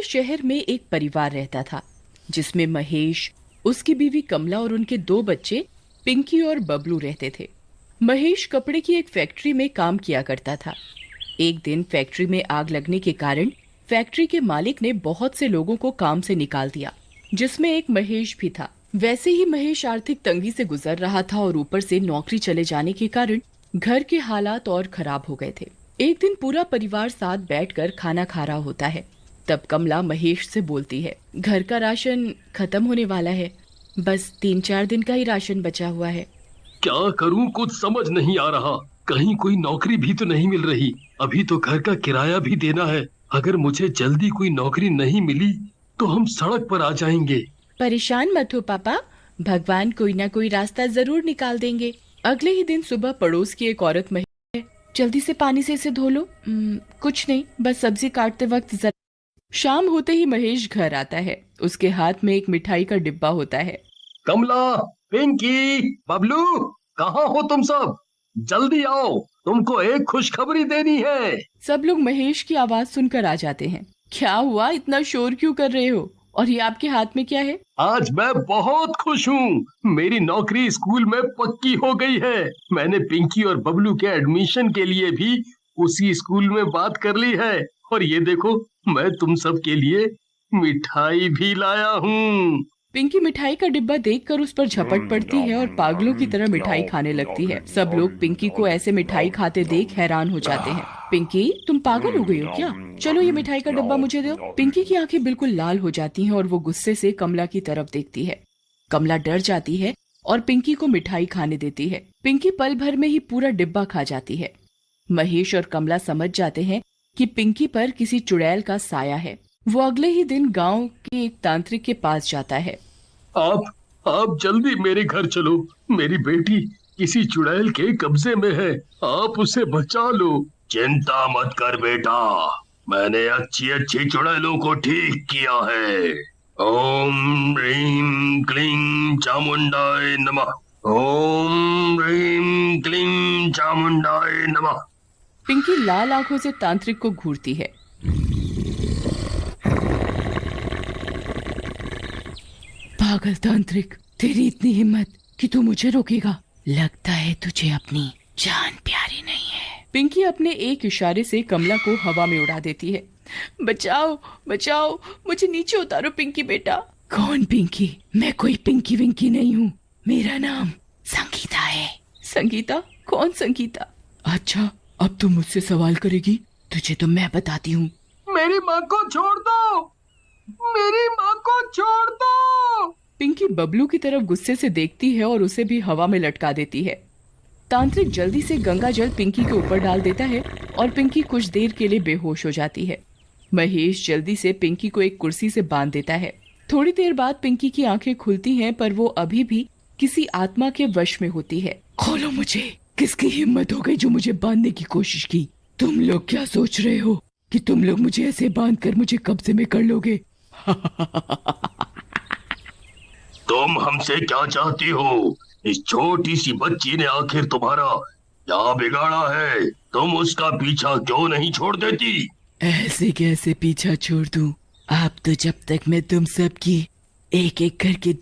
से शहर में एक परिवार रहता था जिसमें महेश, उसकी बीवी कमला और उनके दो बच्चे पिंकी और बबलू रहते थे। महेश कपड़े की एक फैक्ट्री में काम किया करता था। एक दिन फैक्ट्री में आग लगने के कारण फैक्ट्री के मालिक ने बहुत से लोगों को काम से निकाल दिया, जिसमें एक महेश भी था। वैसे ही महेश आर्थिक तंगी से गुजर रहा था और ऊपर से नौकरी चले जाने के कारण घर के हालात और खराब हो गए थे। एक दिन पूरा परिवार साथ बैठकर खाना खा रहा होता है। तब कमला महेश से बोलती है, घर का राशन खत्म होने वाला है, बस 3-4 दिन का ही राशन बचा हुआ है। क्या करूं, कुछ समझ नहीं आ रहा। कहीं कोई नौकरी भी तो नहीं मिल रही। अभी तो घर का किराया भी देना है। अगर मुझे जल्दी कोई नौकरी नहीं मिली तो हम सड़क पर आ जाएंगे। परेशान मत हो पापा, भगवान कोई ना कोई रास्ता जरूर निकाल देंगे। अगले ही दिन सुबह पड़ोस की एक औरत महेश, जल्दी से पानी से इसे धो लो। कुछ नहीं, बस सब्जी काटते वक्त जरा। शाम होते ही महेश घर आता है। उसके हाथ में एक मिठाई का डिब्बा होता है। कमला, पिंकी, बबलू, कहाँ हो तुम सब? जल्दी आओ, तुमको एक खुशखबरी देनी है। सब लोग महेश की आवाज सुनकर आ जाते हैं। क्या हुआ, इतना शोर क्यों कर रहे हो? और ये आपके हाथ में क्या है? आज मैं बहुत खुश हूँ। मेरी नौकरी स्कूल में पक्की हो गई है। मैंने पिंकी और बबलू के एडमिशन के लिए भी उसी स्कूल में बात कर ली है। और ये देखो, मैं तुम सब के लिए मिठाई भी लाया हूँ। पिंकी मिठाई का डिब्बा देखकर उस पर झपट पड़ती है और पागलों की तरह मिठाई खाने लगती है। सब लोग पिंकी को ऐसे मिठाई खाते देख हैरान हो जाते हैं। पिंकी, तुम पागल हो गई हो क्या? चलो ये मिठाई का डिब्बा मुझे दो। पिंकी की आंखें बिल्कुल लाल हो जाती हैं और वो गुस्से से कमला की तरफ देखती है। कमला डर जाती है और पिंकी को मिठाई खाने देती है। पिंकी पल भर में ही पूरा डिब्बा खा जाती है। महेश और कमला समझ जाते हैं कि पिंकी पर किसी चुड़ैल का साया है। वो अगले ही दिन गांव के एक तांत्रिक के पास जाता है। आप जल्दी मेरे घर चलो। मेरी बेटी किसी चुड़ैल के कब्जे में है। आप उसे बचा लो। चिंता मत कर बेटा, मैंने अच्छी अच्छी चुड़ैलों को ठीक किया है। ओम ह्रीं क्लीं चामुंडाय नमः। ओम ह्रीं क्लीं चामुंडाय नमः। पिंकी लाल आंखों से तांत्रिक को घूरती है। पागल तांत्रिक, तेरी इतनी हिम्मत कि तू मुझे रोकेगा? लगता है तुझे अपनी जान प्यारी नहीं है। पिंकी अपने एक इशारे से कमला को हवा में उड़ा देती है। बचाओ बचाओ, मुझे नीचे उतारो पिंकी बेटा। कौन पिंकी? मैं कोई पिंकी विंकी नहीं हूँ। मेरा नाम संगीता है। संगीता? कौन संगीता? अच्छा, अब तुम मुझसे सवाल करेगी? तुझे तो मैं बताती हूँ। मेरी माँ को छोड़ दो, मेरी माँ को छोड़ दो। पिंकी बबलू की तरफ गुस्से से देखती है और उसे भी हवा में लटका देती है। तांत्रिक जल्दी से गंगा जल पिंकी के ऊपर डाल देता है और पिंकी कुछ देर के लिए बेहोश हो जाती है। महेश जल्दी से पिंकी को एक कुर्सी से बांध देता है। थोड़ी देर बाद पिंकी की आंखें खुलती हैं, पर वो अभी भी किसी आत्मा के वश में होती है। खोलो मुझे, किसकी हिम्मत हो गई जो मुझे बांधने की कोशिश की? तुम लोग क्या सोच रहे हो कि तुम लोग मुझे ऐसे बांध कर मुझे कब्जे में कर लोगे? तुम हमसे क्या चाहती हो? इस छोटी सी बच्ची ने आखिर तुम्हारा क्या बिगाड़ा है? तुम उसका पीछा क्यों नहीं छोड़ देती? ऐसे कैसे पीछा छोड़ दूं? आप तो जब तक मैं तुम सबकी एक एक करके